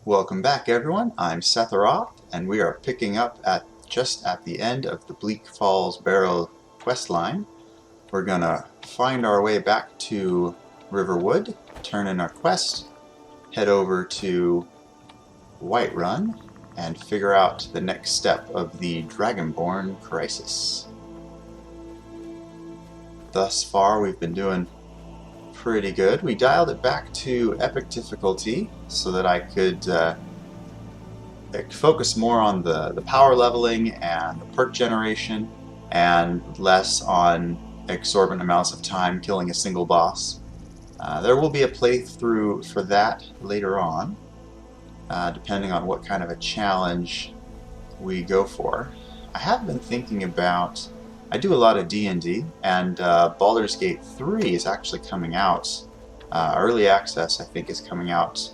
Welcome back, everyone. I'm Setharoth, and we are picking up just at the end of the Bleak Falls Barrow questline. We're gonna find our way back to Riverwood, turn in our quest, head over to Whiterun, and figure out the next step of the Dragonborn crisis. Thus far, we've been doing pretty good. We dialed it back to epic difficulty so that I could focus more on the power leveling and the perk generation and less on exorbitant amounts of time killing a single boss. There will be a playthrough for that later on, depending on what kind of a challenge we go for. I have been thinking about I do a lot of D&D, and Baldur's Gate 3 is actually coming out. Early access, I think, is coming out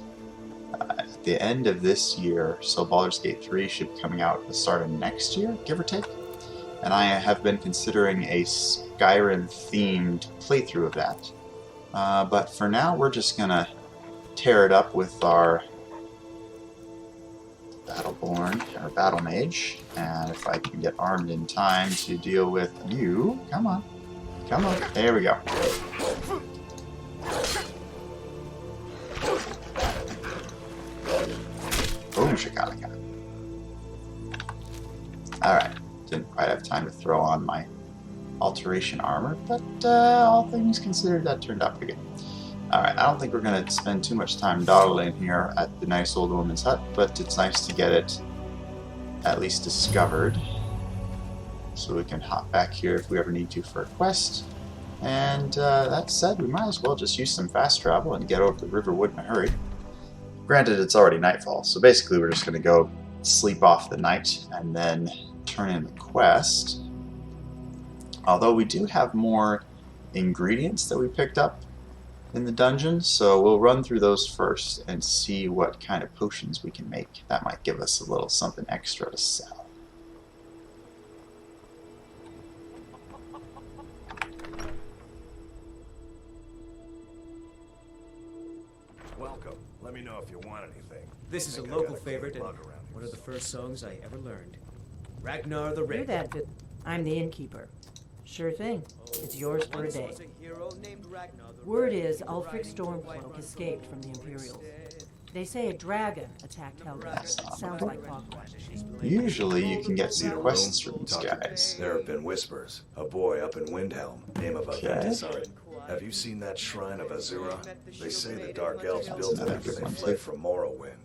at the end of this year, so Baldur's Gate 3 should be coming out at the start of next year, give or take. And I have been considering a Skyrim-themed playthrough of that. But for now, we're just going to tear it up with our Battlemage, and if I can get armed in time to deal with you, come on, there we go. Boom shakalaka. Alright, didn't quite have time to throw on my alteration armor, but all things considered, that turned out pretty good. Alright, I don't think we're going to spend too much time dawdling here at the nice old woman's hut, but it's nice to get it at least discovered. So we can hop back here if we ever need to for a quest. And that said, we might as well just use some fast travel and get over to Riverwood in a hurry. Granted, it's already nightfall, so basically we're just going to go sleep off the night and then turn in the quest. Although we do have more ingredients that we picked up in the dungeon, so we'll run through those first and see what kind of potions we can make. That might give us a little something extra to sell. Welcome. Let me know if you want anything. This is a local favorite and one of the first songs I ever learned. Ragnar the You're Red. that bit. I'm the innkeeper. Sure thing. It's yours for a day. Word is Ulfric Stormcloak escaped from the Imperials. They say a dragon attacked Helga. Sounds like clockwork. Usually you can get some quests from these guys. There have been whispers. A boy up in Windhelm, name of Aventisar. Have you seen that shrine of Azura? They say the Dark Elves built it after they fled from Morrowind.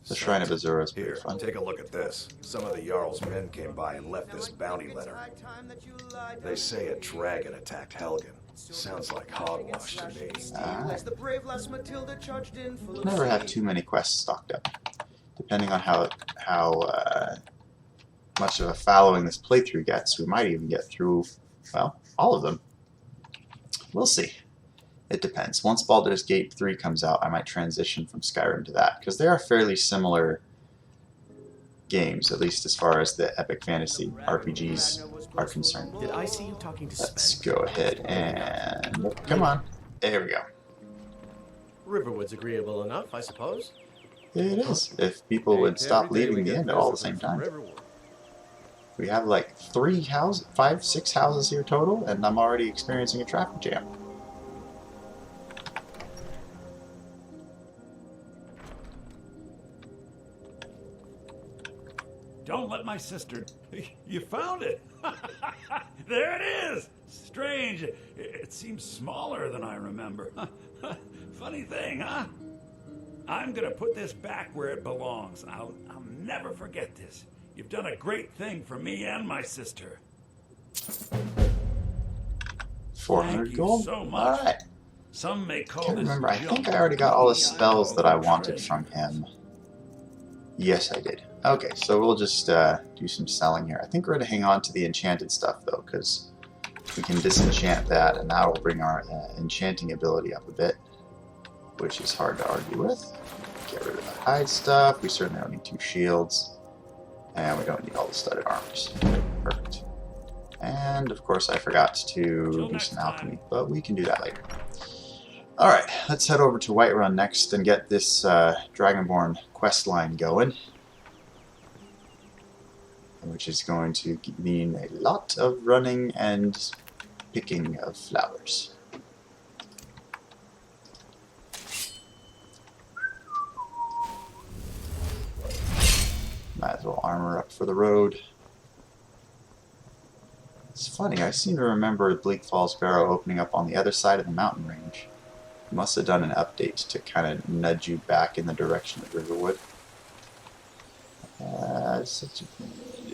The Shrine of Azura is pretty Here, fun. take a look at this. Some of the Jarl's men came by and left this bounty letter. They say a dragon attacked Helgen. Sounds like hogwash to me. Never have too many quests stocked up. Depending on how much of a following this playthrough gets, we might even get through, well, all of them. We'll see. It depends. Once Baldur's Gate 3 comes out, I might transition from Skyrim to that, because they are fairly similar games, at least as far as the epic fantasy RPGs are concerned. Did I see you talking to Let's go ahead and... come on. There we go. Riverwood's agreeable enough, I suppose. It is. If people would stop leaving the inn at all the same time. We have like 5, 6 houses here total, and I'm already experiencing a traffic jam. Don't let my sister... You found it! There it is! Strange. It seems smaller than I remember. Funny thing, huh? I'm gonna put this back where it belongs. I'll never forget this. You've done a great thing for me and my sister. 400 Thank gold? you so much. Alright. Some may call Can't this remember. I junk, think I already got all the spells that I wanted trade. from him. Yes, I did. Okay, so we'll just do some selling here. I think we're going to hang on to the enchanted stuff, though, because we can disenchant that, and that will bring our enchanting ability up a bit, which is hard to argue with. Get rid of the hide stuff. We certainly don't need 2 shields, and we don't need all the studded armors. Perfect. And, of course, I forgot to do some alchemy, but we can do that later. Alright, let's head over to Whiterun next and get this Dragonborn quest line going. Which is going to mean a lot of running and picking of flowers. Might as well armor up for the road. It's funny, I seem to remember Bleak Falls Barrow opening up on the other side of the mountain range. Must have done an update to kind of nudge you back in the direction of Riverwood. Do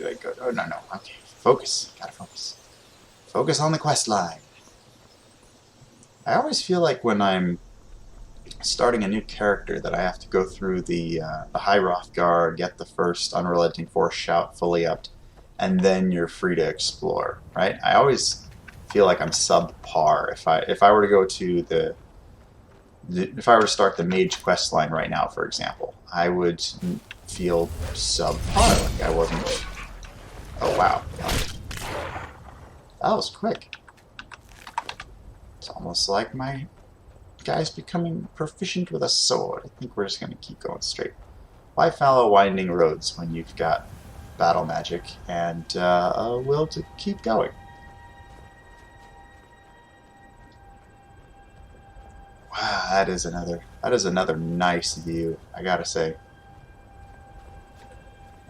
I go? Oh, no. Okay. Focus. Gotta focus. Focus on the quest line. I always feel like when I'm starting a new character that I have to go through the High Rothgar, get the first Unrelenting Force shout fully upped, and then you're free to explore, right? I always feel like I'm subpar. If I were to go to if I were to start the mage quest line right now, for example, I would feel subpar, like I wasn't. Oh wow, that was quick. It's almost like my guy's becoming proficient with a sword. I think we're just going to keep going straight. Why follow winding roads when you've got battle magic and a will to keep going? Wow, that is another nice view, I gotta say.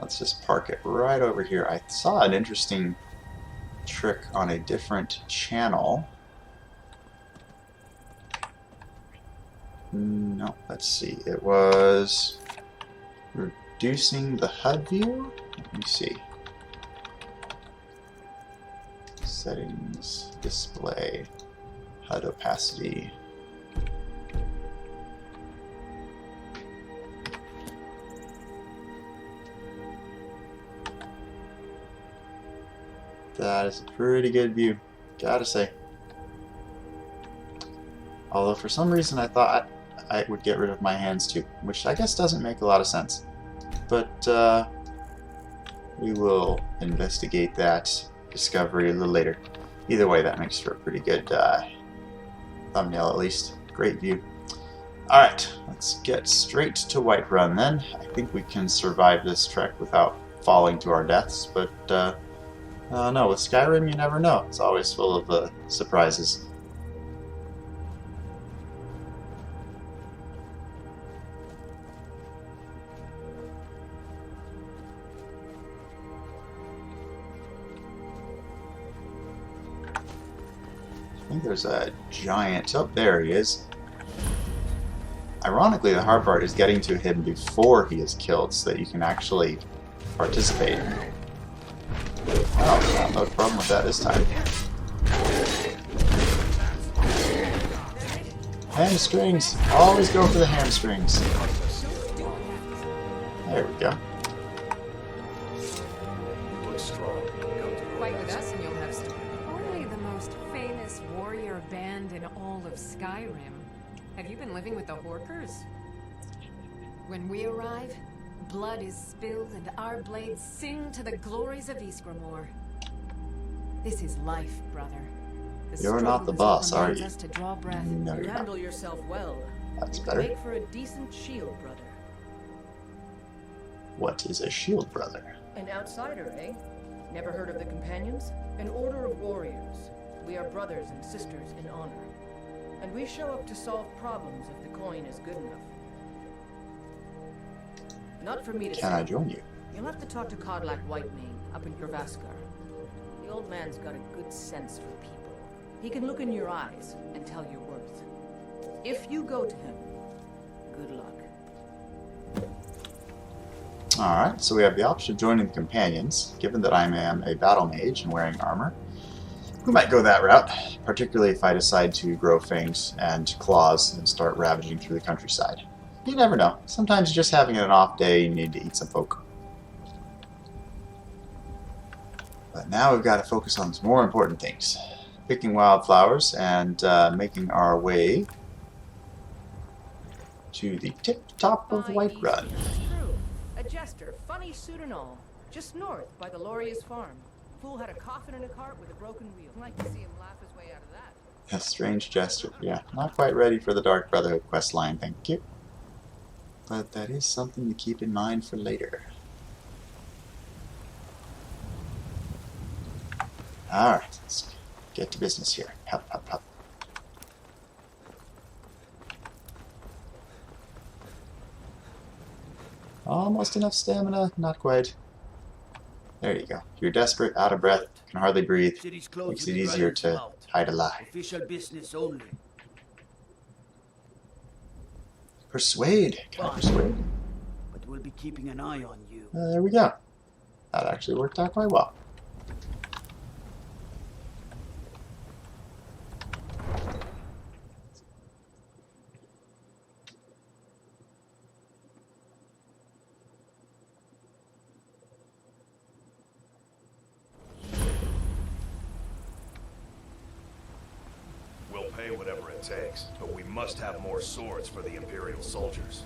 Let's just park it right over here. I saw an interesting trick on a different channel. No, let's see. It was reducing the HUD view. Let me see. Settings, display, HUD opacity. That is a pretty good view, gotta say. Although for some reason I thought I would get rid of my hands too, which I guess doesn't make a lot of sense. But we will investigate that discovery a little later. Either way, that makes for a pretty good thumbnail at least. Great view. Alright, let's get straight to Whiterun then. I think we can survive this trek without falling to our deaths, but no, with Skyrim you never know. It's always full of surprises. I think there's a giant. Oh, there he is. Ironically, the hard part is getting to him before he is killed so that you can actually participate. Oh, no problem with that this time. Hamstrings! Always go for the hamstrings. There we go. You look strong. Fight with us and you'll have only the most famous warrior band in all of Skyrim. Have you been living with the Horkers? When we arrive, blood is spilled and our blades sing to the glories of Ysgramor. This is life, brother. The You're not the struggle boss, is what are reminds you? us to draw breath. No, You you're not. handle yourself well. That's You better. Make for a decent shield, brother. What is a shield, brother? An outsider, eh? Never heard of the Companions? An order of warriors. We are brothers and sisters in honor. And we show up to solve problems if the coin is good enough. Not for me to Can say. I join you? You'll have to talk to Kodlak Whitemane up in Gervaskar. The old man's got a good sense for people. He can look in your eyes and tell your worth. If you go to him, good luck. Alright, so we have the option of joining the companions. Given that I am a battle mage and wearing armor, we might go that route, particularly if I decide to grow fangs and claws and start ravaging through the countryside. You never know. Sometimes just having an off day, you need to eat some folk. But now we've got to focus on some more important things. Picking wildflowers and making our way to the tip-top of Whiterun. True. A jester, funny suit and all. Just north by the Loria's farm. Fool had a coffin in a cart with a broken wheel. I'd like to see him laugh his way out of that. A strange gesture. Yeah, not quite ready for the Dark Brotherhood quest line, thank you. But that is something to keep in mind for later. Alright, let's get to business here. Hop, hop, hop. Almost enough stamina, not quite. There you go. You're desperate, out of breath, can hardly breathe. Makes it easier to hide a lie. Official business only. Persuade. Can I persuade? But we'll be keeping an eye on you. There we go. That actually worked out quite well. We'll pay whatever it takes, but we must have more swords for the Imperial soldiers.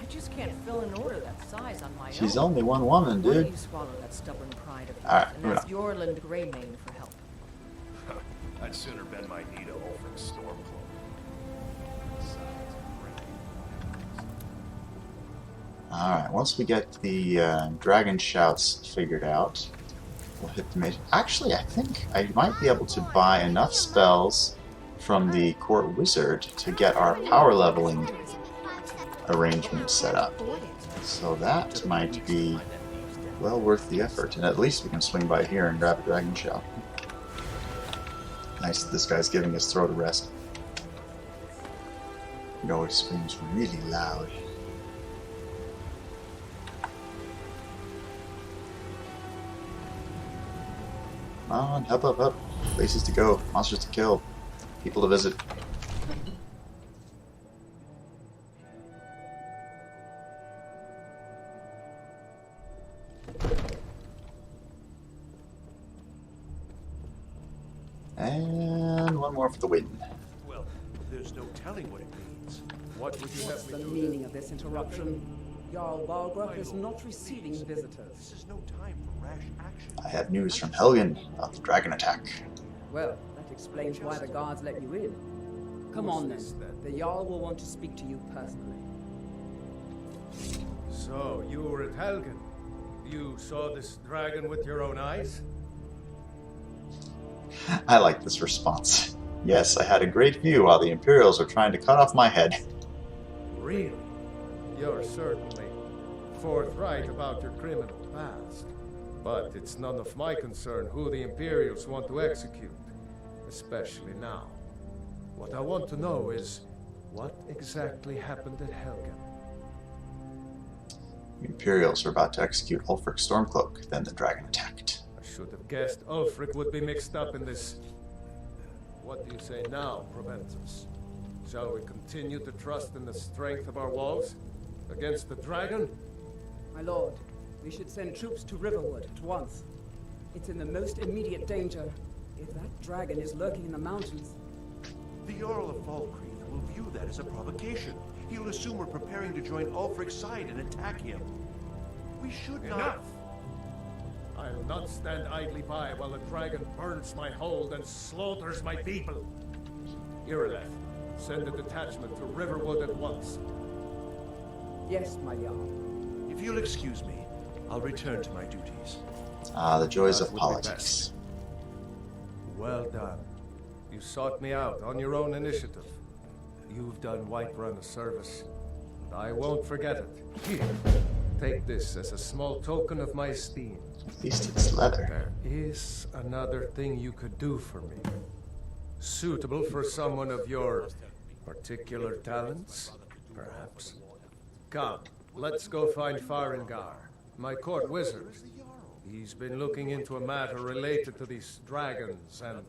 I just can't fill an order that size on my own. She's only one woman, Why don't dude. you swallow that stubborn pride of yours Alright, and moving ask on. Yorland Greymane for help? I'd sooner bend my knee to Ulfric's Stormcloak. Alright, once we get the dragon shouts figured out, we'll hit the mage. Actually, I think I might be able to buy enough spells from the court wizard to get our power leveling arrangement set up. So that might be well worth the effort, and at least we can swing by here and grab a dragon shout. Nice that this guy's giving his throat a rest. It always screams really loud. Come on, up, up, up. Places to go, monsters to kill, people to visit. And one more for the win. Well, there's no telling what it means. What would you What's have the me do? meaning of this interruption? Jarl Balgruuf is not receiving visitors. This is no time for rash action. I have news from Helgen about the dragon attack. Well, that explains why the guards let you in. Come on then. The Jarl will want to speak to you personally. So, you were at Helgen. You saw this dragon with your own eyes? I like this response. Yes, I had a great view while the Imperials were trying to cut off my head. Really? You're certainly forthright about your criminal past. But it's none of my concern who the Imperials want to execute, especially now. What I want to know is, what exactly happened at Helgen? The Imperials were about to execute Ulfric Stormcloak, then the dragon attacked. I should have guessed Ulfric would be mixed up in this. What do you say now, Proventus? Shall we continue to trust in the strength of our walls? Against the dragon? My lord, we should send troops to Riverwood at once. It's in the most immediate danger. If that dragon is lurking in the mountains... The Jarl of Falkreath will view that as a provocation. He'll assume we're preparing to join Ulfric's side and attack him. We should not... Enough! I'll not stand idly by while the dragon burns my hold and slaughters my people. Irileth, send a detachment to Riverwood at once. Yes, my Jarl. If you'll excuse me, I'll return to my duties. Ah, the joys That of would be politics. Well done. You sought me out on your own initiative. You've done Whiterun a service, and I won't forget it. Here, take this as a small token of my esteem. At least it's leather. There is another thing you could do for me. Suitable for someone of your particular talents, perhaps. Come, let's go find Farengar, my court wizard. He's been looking into a matter related to these dragons and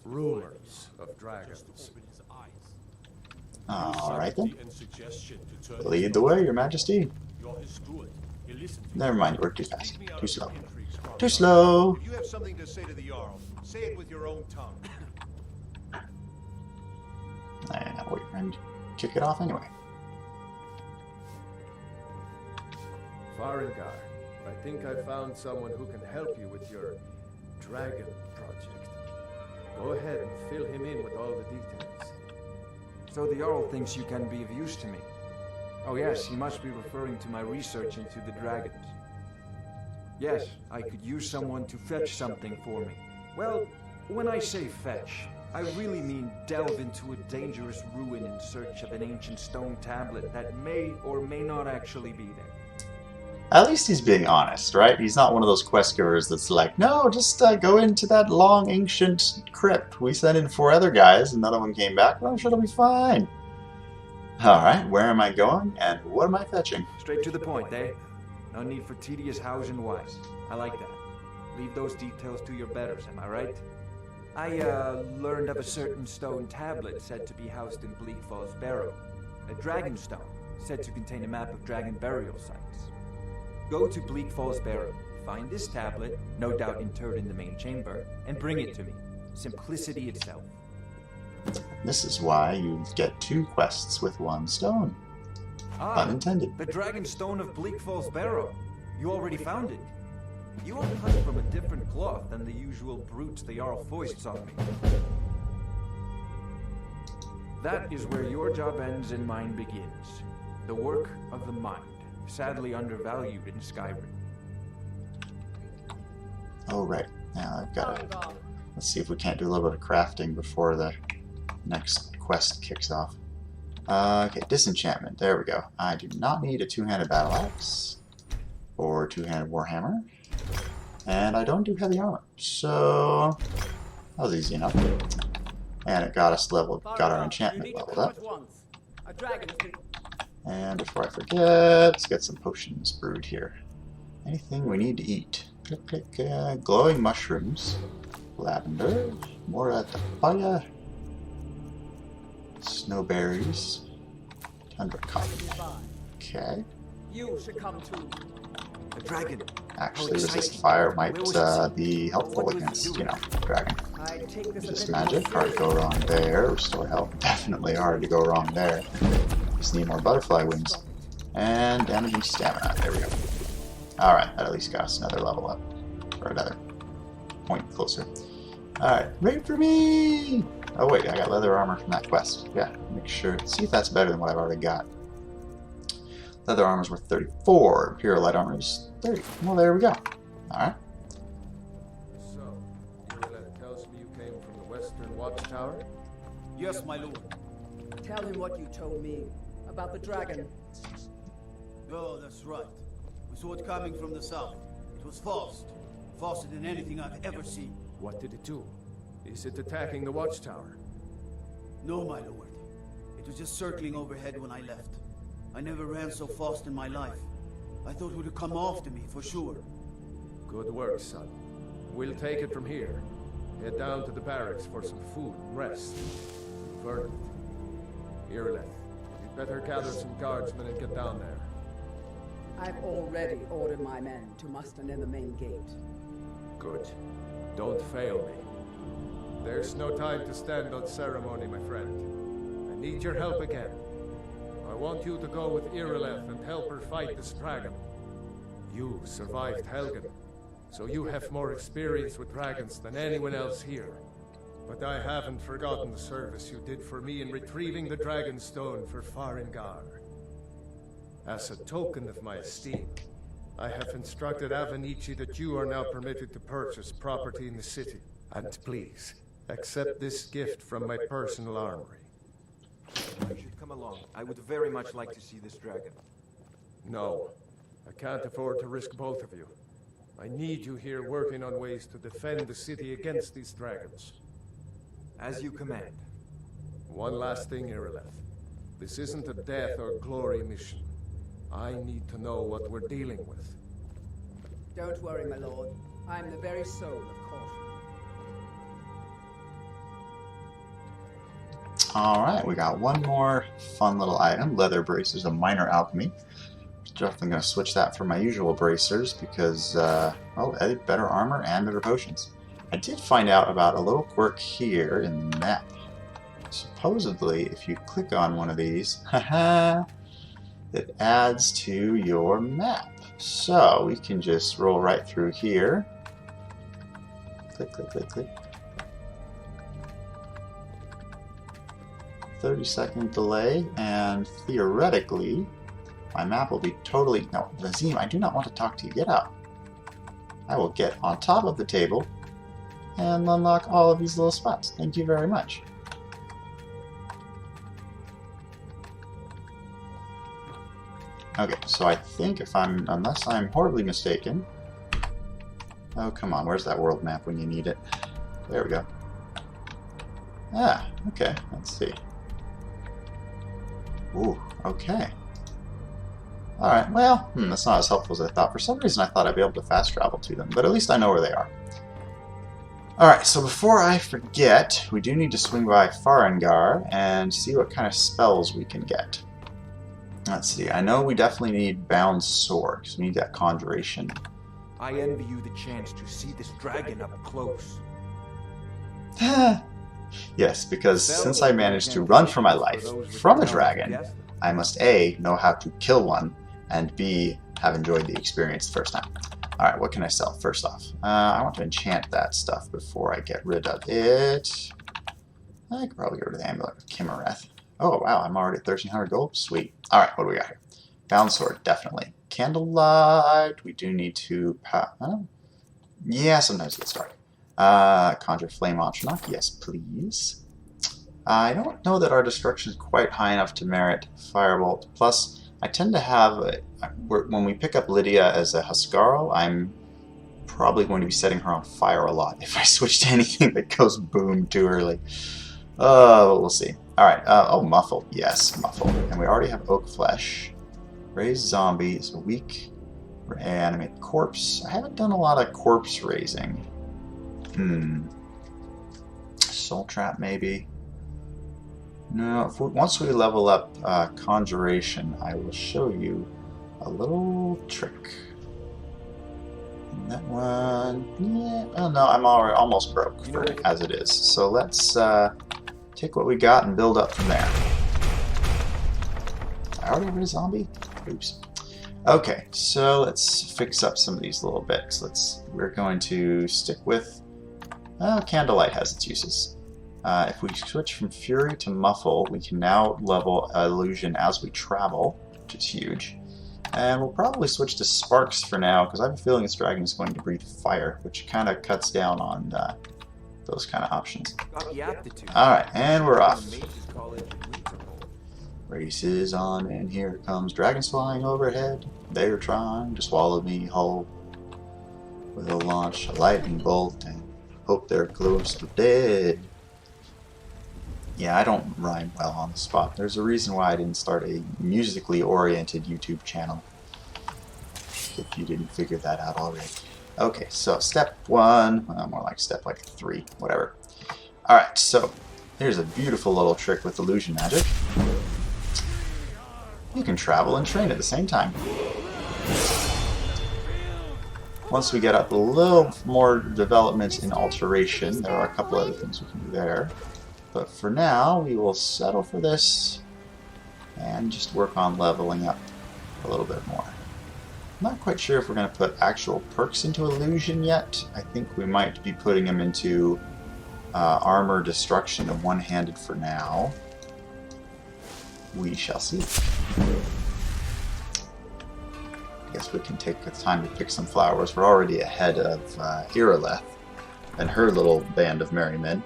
rumors of dragons. Alright then. Lead the way, Your Majesty. Never mind, you work too fast. Too slow. Too slow! If you have something to say to the Jarl, say it with your own tongue. I know what you're going to kick it off anyway. Farengar, I think I found someone who can help you with your dragon project. Go ahead and fill him in with all the details. So the Jarl thinks you can be of use to me. Oh yes, he must be referring to my research into the dragons. Yes, I could use someone to fetch something for me. Well, when I say fetch, I really mean delve into a dangerous ruin in search of an ancient stone tablet that may or may not actually be there. At least he's being honest, right? He's not one of those quest givers that's like, no, just go into that long ancient crypt. We sent in 4 other guys and none of them came back. Well, I'm sure it'll be fine. Alright, where am I going and what am I fetching? Straight to the point, eh? No need for tedious hows and whys. I like that. Leave those details to your betters, am I right? I learned of a certain stone tablet said to be housed in Bleak Falls Barrow. A dragon stone, said to contain a map of dragon burial sites. Go to Bleak Falls Barrow, find this tablet, no doubt interred in the main chamber, and bring it to me. Simplicity itself. This is why you get 2 quests with 1 stone. Unintended. The dragon stone of Bleak Falls Barrow. You already found it. You are cut from a different cloth than the usual brutes the Jarl foists on me. That is where your job ends and mine begins. The work of the mind, sadly undervalued in Skyrim. Oh, right. Now I've got to... Let's see if we can't do a little bit of crafting before the next quest kicks off. Okay, disenchantment. There we go. I do not need a 2-handed battle axe or 2-handed warhammer. And I don't do heavy armor, so that was easy enough. And it got us leveled, got our enchantment leveled up. And before I forget, let's get some potions brewed here. Anything we need to eat? Click, click, glowing mushrooms, lavender, more papaya, snowberries, tundra coffee. Okay. You should come too. The dragon. Actually, resist fire might be helpful against, you know, dragon. Resist magic, hard to go wrong there. Restore health, definitely hard to go wrong there. Just need more butterfly wings. And damaging stamina, there we go. Alright, that at least got us another level up. Or another point closer. Alright, wait for me! Oh wait, I got leather armor from that quest. Yeah, make sure, see if that's better than what I've already got. Leather armor's worth 34. Imperial light armor is 30. Well, there we go. Alright. So, Irileth tells me you came from the Western Watchtower? Yes, my lord. Tell him what you told me about the dragon. Oh, that's right. We saw it coming from the south. It was fast. Faster than anything I've ever seen. What did it do? Is it attacking the Watchtower? No, my lord. It was just circling overhead when I left. I never ran so fast in my life. I thought it would have come after me, for sure. Good work, son. We'll take it from here. Head down to the barracks for some food and rest. Verdict. Irileth, you'd better gather some guardsmen and get down there. I've already ordered my men to muster near the main gate. Good. Don't fail me. There's no time to stand on ceremony, my friend. I need your help again. I want you to go with Irileth and help her fight this dragon. You survived Helgen, so you have more experience with dragons than anyone else here. But I haven't forgotten the service you did for me in retrieving the Dragon Stone for Farengar. As a token of my esteem, I have instructed Avenici that you are now permitted to purchase property in the city. And please, accept this gift from my personal armory. You should come along. I would very much like to see this dragon. No, I can't afford to risk both of you. I need you here working on ways to defend the city against these dragons. As you command. One last thing, Irileth. This isn't a death or glory mission. I need to know what we're dealing with. Don't worry, my lord. I'm the very soul of caution. Alright, we got one more fun little item. Leather bracers, a minor alchemy. Definitely going to switch that for my usual bracers because, well, better armor and better potions. I did find out about a little quirk here in the map. Supposedly, if you click on one of these, haha, it adds to your map. So we can just roll right through here. Click, click, click, click. 30-second delay, and theoretically, my map will be totally... No, Lazim, I do not want to talk to you. Get out. I will get on top of the table and unlock all of these little spots. Thank you very much. Okay, so I think if I'm... Unless I'm horribly mistaken... Oh, come on. Where's that world map when you need it? There we go. Ah, okay. Let's see. Ooh, okay. Alright, well, that's not as helpful as I thought. For some reason I thought I'd be able to fast travel to them, but at least I know where they are. Alright, so before I forget, we do need to swing by Farengar and see what kind of spells we can get. Let's see, I know we definitely need Bound Sword, because we need that Conjuration. I envy you the chance to see this dragon up close. Yes, because since I managed to run for my life from a dragon, I must A, know how to kill one, and B, have enjoyed the experience the first time. Alright, what can I sell first off? I want to enchant that stuff before I get rid of it. I could probably get rid of the Amulet of Kimmereth. Oh wow, I'm already at 1300 gold? Sweet. Alright, what do we got here? Bound Sword, definitely. Candlelight, we do need to... yeah, sometimes get started. Conjure Flame Atronach, yes please. I don't know that our destruction is quite high enough to merit Firebolt. Plus, I tend to have... when we pick up Lydia as a Huskarl, I'm probably going to be setting her on fire a lot if I switch to anything that goes boom too early. We'll see. Alright, oh, Muffle. Yes, Muffle. And we already have Oak Flesh. Raise Zombie is a weak. Reanimate Corpse. I haven't done a lot of corpse raising. Soul Trap, maybe? No, once we level up Conjuration, I will show you a little trick. And that one, yeah, oh no, I'm already almost broke for it as it is. So let's take what we got and build up from there. I already have a zombie? Oops. Okay, so let's fix up some of these little bits. We're going to stick with Candlelight has its uses. If we switch from Fury to Muffle, we can now level Illusion as we travel, which is huge. And we'll probably switch to Sparks for now, because I have a feeling this dragon is going to breathe fire, which kind of cuts down on those kind of options. Alright, and we're off. Races on, and here comes dragons flying overhead. They're trying to swallow me whole. We'll launch a lightning bolt and hope they're close to dead. Yeah, I don't rhyme well on the spot. There's a reason why I didn't start a musically oriented YouTube channel. If you didn't figure that out already. Okay, so step 1, more like step 3, whatever. Alright, so here's a beautiful little trick with illusion magic. You can travel and train at the same time. Once we get up a little more development in alteration, there are a couple other things we can do there. But for now, we will settle for this and just work on leveling up a little bit more. I'm not quite sure if we're going to put actual perks into illusion yet. I think we might be putting them into armor, destruction, and one-handed for now. We shall see. I guess we can take the time to pick some flowers. We're already ahead of Irileth and her little band of merry men.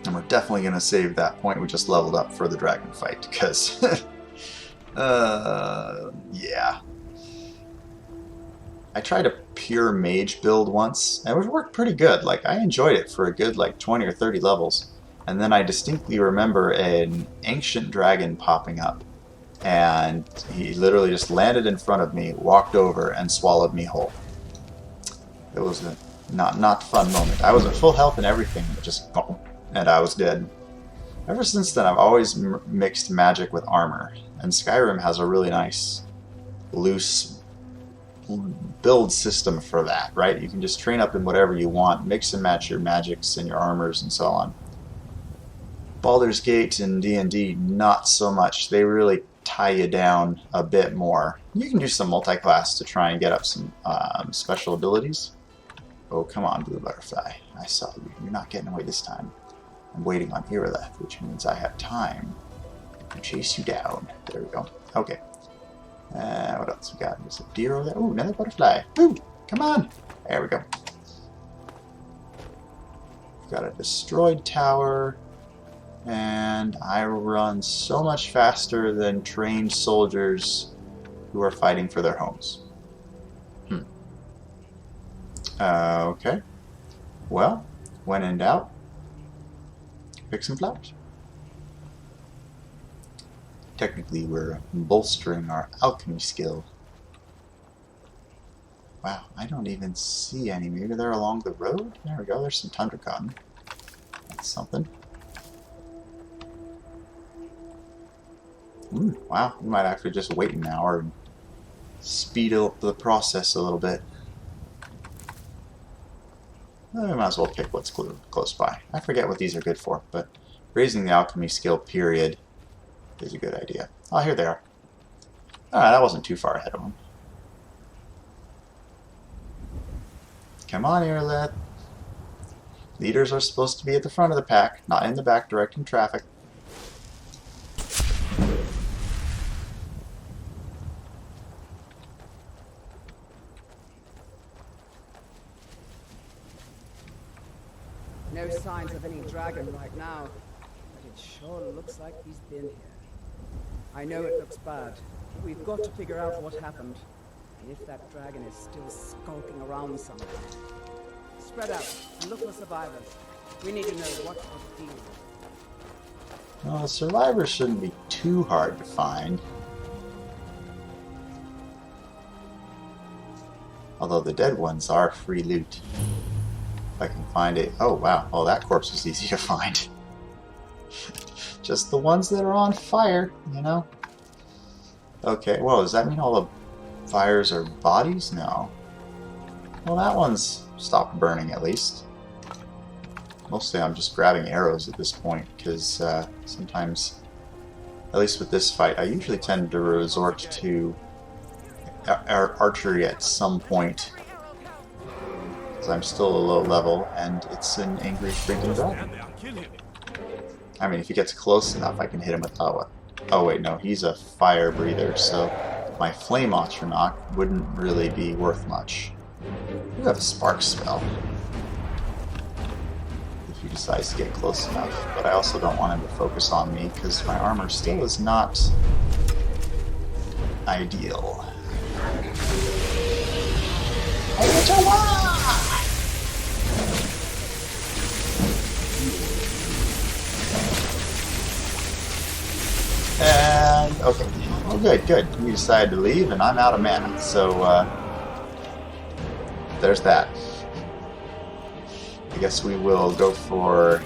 And we're definitely going to save that point we just leveled up for the dragon fight, because, yeah. I tried a pure mage build once, and it worked pretty good. Like, I enjoyed it for a good, 20 or 30 levels. And then I distinctly remember an ancient dragon popping up, and he literally just landed in front of me, walked over, and swallowed me whole. It was a not fun moment. I was at full health and everything, just boom, and I was dead. Ever since then, I've always mixed magic with armor, and Skyrim has a really nice, loose build system for that, right? You can just train up in whatever you want, mix and match your magics and your armors and so on. Baldur's Gate and D&D, not so much. They really tie you down a bit more. You can do some multi-class to try and get up some special abilities, Oh, come on, blue butterfly. I saw you. You're not getting away this time. I'm waiting on Irileth, which means I have time to chase you down. There we go. Okay. What else we got? There's a deer over there. Ooh, another butterfly. Ooh, come on. There we go. We've got a destroyed tower. And I run so much faster than trained soldiers who are fighting for their homes. Okay. Well, when in doubt, pick some flowers. Technically, we're bolstering our alchemy skill. Wow, I don't even see any. Maybe they're along the road? There we go, there's some tundra cotton. That's something. Wow, we might actually just wait an hour and speed up the process a little bit. We might as well pick what's close by. I forget what these are good for, but raising the alchemy skill period is a good idea. Oh, here they are. Alright, that wasn't too far ahead of them. Come on, Irileth. Leaders are supposed to be at the front of the pack, not in the back directing traffic. No signs of any dragon right now, but it sure looks like he's been here. I know it looks bad. We've got to figure out what happened, and if that dragon is still skulking around somewhere. Spread out and look for survivors. We need to know what to deal with. Well, survivors shouldn't be too hard to find. Although the dead ones are free loot. If I can find it. Oh, wow. Oh, that corpse was easy to find. Just the ones that are on fire, you know? Okay, well, does that mean all the fires are bodies? No. Well, that one's stopped burning at least. Mostly I'm just grabbing arrows at this point, because sometimes, at least with this fight, I usually tend to resort to archery at some point. Because I'm still a low level, and it's an angry freaking dragon. I mean, if he gets close enough, I can hit him with... Oh wait, no, he's a fire breather, so my flame Atronach wouldn't really be worth much. You have a spark spell. If he decides to get close enough, but I also don't want him to focus on me, because my armor still is not ideal. And, okay. Oh, good. You decided to leave, and I'm out of mana, so, there's that. I guess we will go for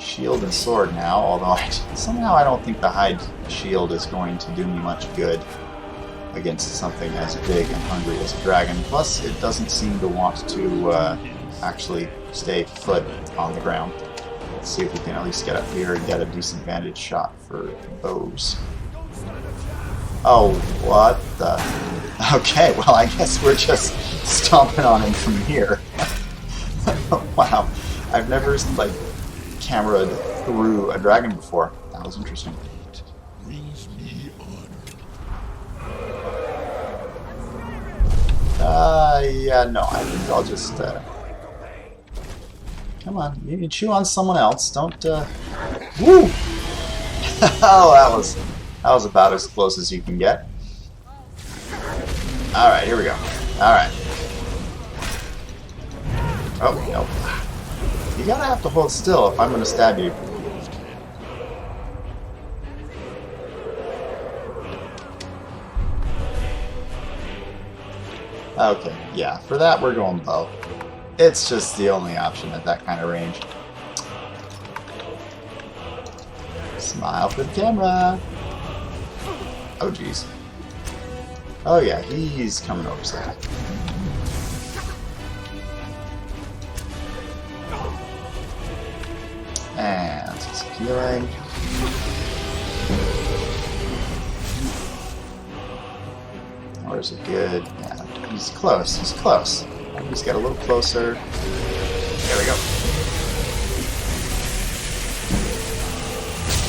shield and sword now, although somehow I don't think the hide shield is going to do me much good against something as big and hungry as a dragon. Plus, it doesn't seem to want to actually stay put on the ground. Let's see if we can at least get up here and get a decent vantage shot for bows. Oh, what the... Okay, well, I guess we're just stomping on him from here. Wow, I've never, like, cameraed through a dragon before. That was interesting. Yeah, no, I think I'll just, come on, you can chew on someone else, don't, Woo! Oh, that was about as close as you can get. Alright, here we go. Alright. Oh, no. You gotta have to hold still if I'm gonna stab you. Okay, yeah, for that we're going bow. It's just the only option at that kind of range. Smile for the camera. Oh, jeez. Oh, yeah, he's coming over side. And some healing. Where's it good? Yeah, he's close. He's close. Just get a little closer. There we go.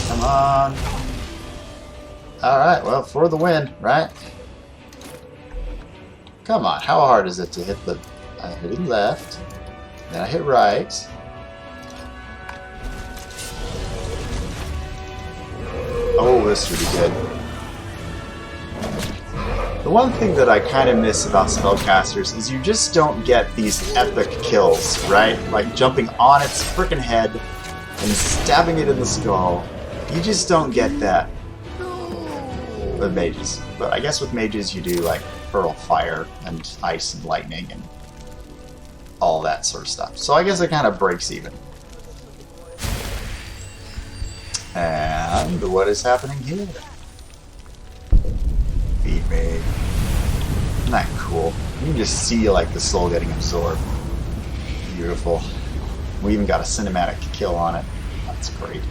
Come on. Alright, well, for the win, right? Come on, how hard is it to hit the... I hit left, then I hit right. Oh, this should be good. The one thing that I kind of miss about spellcasters is you just don't get these epic kills, right? Like jumping on its freaking head and stabbing it in the skull. You just don't get that with mages. But I guess with mages you do like hurl fire and ice and lightning and all that sort of stuff. So I guess it kind of breaks even. And what is happening here? Feed me. Isn't that cool? You can just see like the soul getting absorbed. Beautiful. We even got a cinematic kill on it. That's great.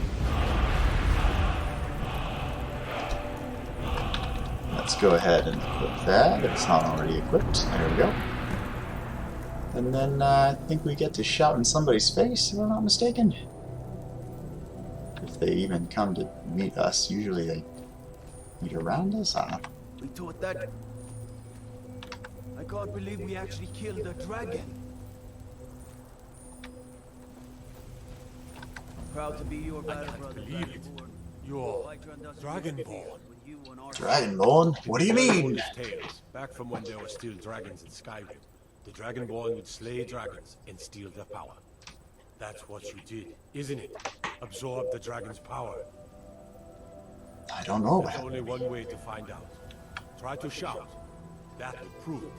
Let's go ahead and equip that if it's not already equipped. There we go. And then I think we get to shout in somebody's face, if I'm not mistaken. If they even come to meet us, usually they meet around us. I don't know. We thought that... I can't believe we actually killed a dragon. I'm proud to be your battle brother. Believe it. You're Dragonborn. Dragonborn? What do you mean? Tales, back from when there were still dragons in Skyrim. The Dragonborn would slay dragons and steal their power. That's what you did, isn't it? Absorb the dragon's power. I don't know. There's only one way to find out. Try to shout. That would prove it.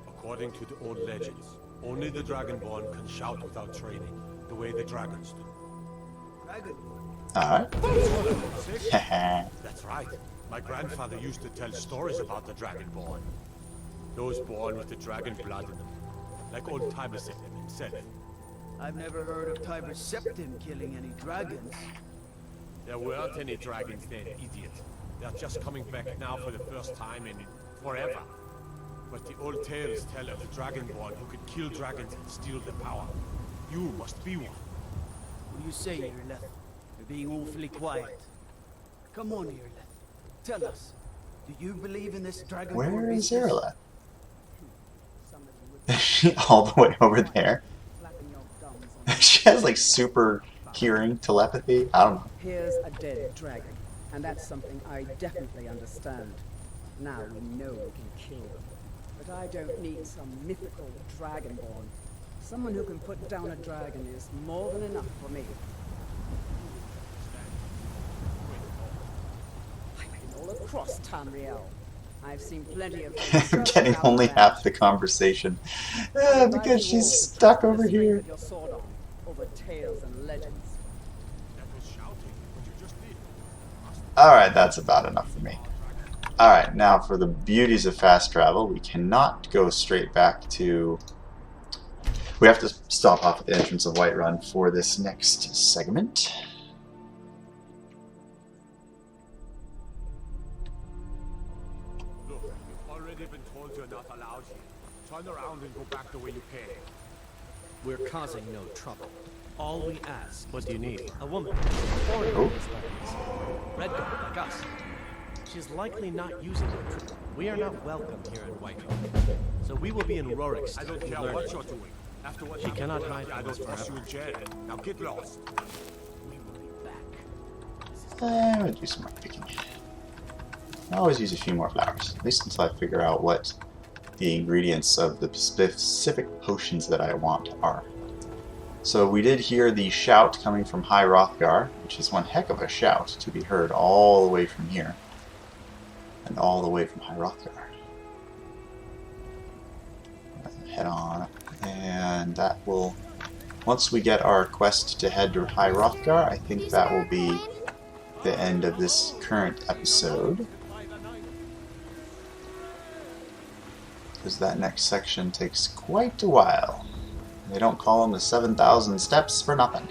According to the old legends, only the Dragonborn can shout without training, the way the dragons do. Alright. That's right. My grandfather used to tell stories about the Dragonborn. Those born with the dragon blood in them. Like old Tiber Septim himself. I've never heard of Tiber Septim killing any dragons. There weren't any dragons then, idiot. They're just coming back now for the first time in forever. But the old tales tell of the Dragonborn who could kill dragons and steal their power. You must be one. What do you say, Irleth? You're being awfully quiet. Come on, Irleth. Tell us. Do you believe in this Dragonborn? Where is Irla? Is she all the way over there? She has like super hearing telepathy. I don't know. Here's a dead dragon, and that's something I definitely understand. Now we know we can kill them. But I don't need some mythical dragonborn. Someone who can put down a dragon is more than enough for me. I've been all across Tamriel. I've seen plenty of I'm getting only half the conversation. Because she's stuck over here. Your sword on, over tales and legends. Alright, that's about enough for me. Alright, now for the beauties of fast travel, we cannot go straight back to... We have to stop off at the entrance of Whiterun for this next segment. Look, you've already been told you're not allowed here. Turn around and go back the way you came. We're causing no trouble. All we ask. What do you need? A woman. Oh. Red girl like us. She's likely not using her trick. We are not welcome here in Whitehall. So we will be in Rorikstead. I don't care what you're doing. After what She cannot hide I from us don't trust you forever. in jail. Now get lost. We will be back. I'm gonna do some more picking. I always use a few more flowers, at least until I figure out what the ingredients of the specific potions that I want are. So we did hear the shout coming from High Hrothgar, which is one heck of a shout to be heard all the way from here. And all the way from High Hrothgar. Head on up. And that will... Once we get our quest to head to High Hrothgar, I think that will be the end of this current episode. Because that next section takes quite a while. They don't call them the 7,000 steps for nothing.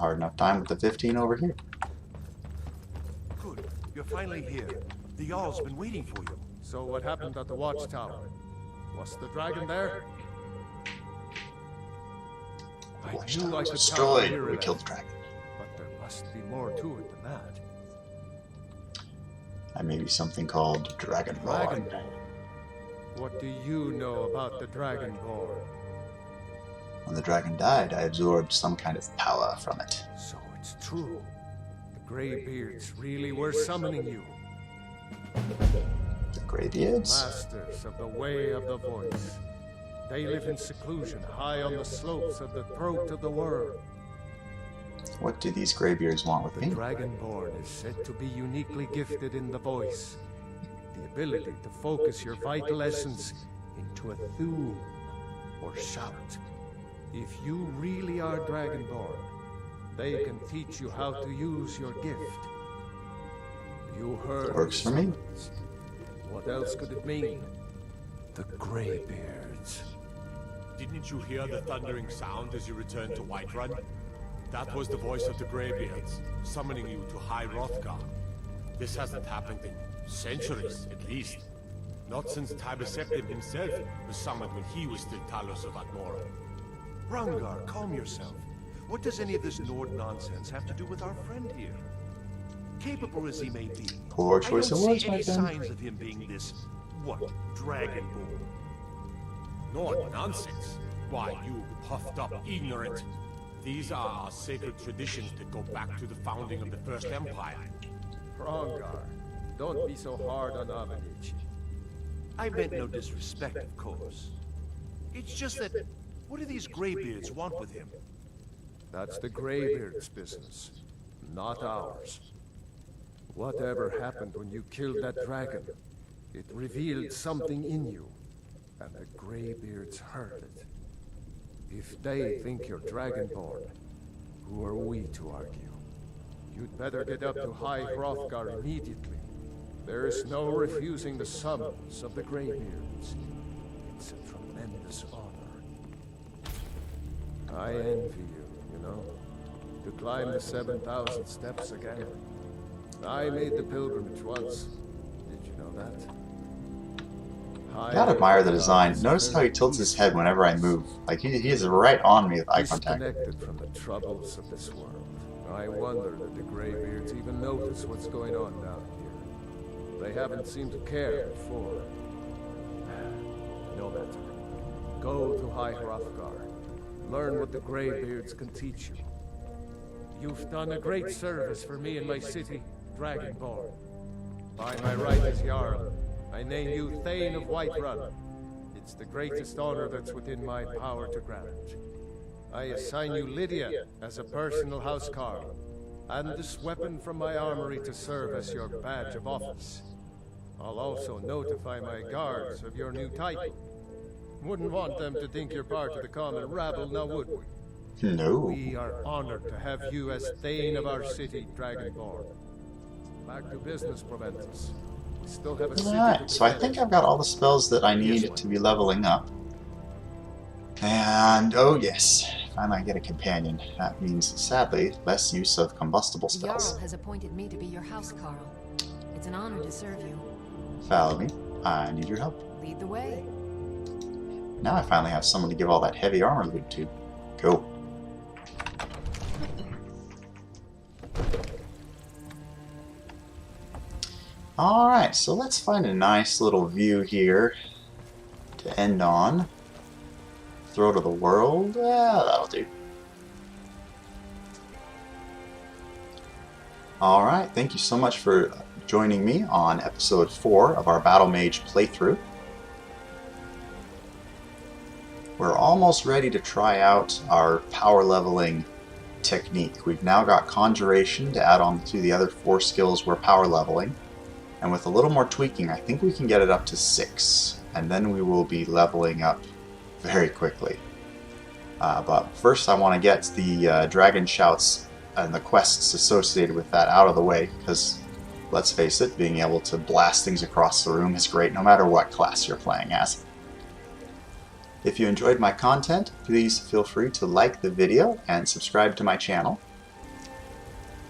hard enough time with the 15 over here. Good. You're finally here. The Jarl's been waiting for you. So what happened at the Watchtower? Was the dragon there? I Watchtower knew I was could destroyed count when we on killed the dragon. but there must be more to it than that. And maybe something called Dragonborn. Dragonborn. What do you know about the Dragonborn? When the dragon died, I absorbed some kind of power from it. So it's true. The Greybeards really were summoning you. The Greybeards? Masters of the Way of the Voice. They live in seclusion high on the slopes of the throat of the world. What do these Greybeards want with The me? Dragonborn is said to be uniquely gifted in the voice. The ability to focus your vital essence into a thum or shout. If you really are Dragonborn, they can teach you how to use your gift. You heard. Works for me. What else could it mean? The Greybeards. Didn't you hear the thundering sound as you returned to Whiterun? That was the voice of the Greybeards, summoning you to High Hrothgar. This hasn't happened in centuries, at least. Not since Tiber Septim himself was summoned when he was still Talos of Atmora. Rangar, calm yourself. What does any of this Nord nonsense have to do with our friend here? Capable as he may be, Poor choice of I don't words, see my any friend. signs of him being this, Dragonborn. Nord nonsense? Why, you puffed up ignorant. These are our sacred traditions that go back to the founding of the First Empire. Rangar, don't be so hard on Avanici. I meant no disrespect, of course. It's just that, what do these Greybeards want with him? That's the Greybeards' business, not ours. Whatever happened when you killed that dragon, it revealed something in you, and the Greybeards heard it. If they think you're Dragonborn, who are we to argue? You'd better get up to High Hrothgar immediately. There's no refusing the summons of the Greybeards. It's a tremendous honor. I envy you know, to climb the 7,000 steps again. I made the pilgrimage once. Did you know that? I gotta admire the design. Notice how he tilts his head whenever I move. Like, he is right on me with eye contact. Disconnected from the troubles of this world. I wonder that the Greybeards even notice what's going on down here. They haven't seemed to care before. No matter. Go to High Hrothgar. Learn what the Greybeards can teach you. You've done a great service for me and my city, Dragonborn. By my right as Jarl, I name you Thane of Whiterun. It's the greatest honor that's within my power to grant. I assign you Lydia as a personal housecarl, and this weapon from my armory to serve as your badge of office. I'll also notify my guards of your new title. Wouldn't want them to think you're part of the common rabble, now would we? No. We are honored to have you as Thane of our city, Dragonborn. Back to business, Proventus. We still have a city Alright, so I think I've got all the spells that I need to be leveling up. And, oh yes, finally I get a companion. That means, sadly, less use of combustible spells. Jarl has appointed me to be your housecarl. It's an honor to serve you. Follow me. I need your help. Lead the way. Now I finally have someone to give all that heavy armor loot to. Go. Alright, so let's find a nice little view here to end on. Throat of the world. Yeah, that'll do. Alright, thank you so much for joining me on episode 4 of our Battlemage playthrough. We're almost ready to try out our power leveling technique. We've now got Conjuration to add on to the other 4 skills we're power leveling. And with a little more tweaking, I think we can get it up to 6. And then we will be leveling up very quickly. But first I want to get the Dragon Shouts and the quests associated with that out of the way, because let's face it, being able to blast things across the room is great no matter what class you're playing as. If you enjoyed my content, please feel free to like the video and subscribe to my channel.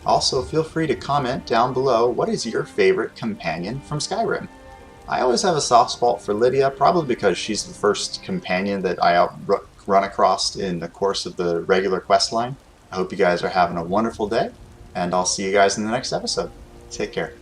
Also, feel free to comment down below what is your favorite companion from Skyrim. I always have a soft spot for Lydia, probably because she's the first companion that I run across in the course of the regular quest line. I hope you guys are having a wonderful day, and I'll see you guys in the next episode. Take care.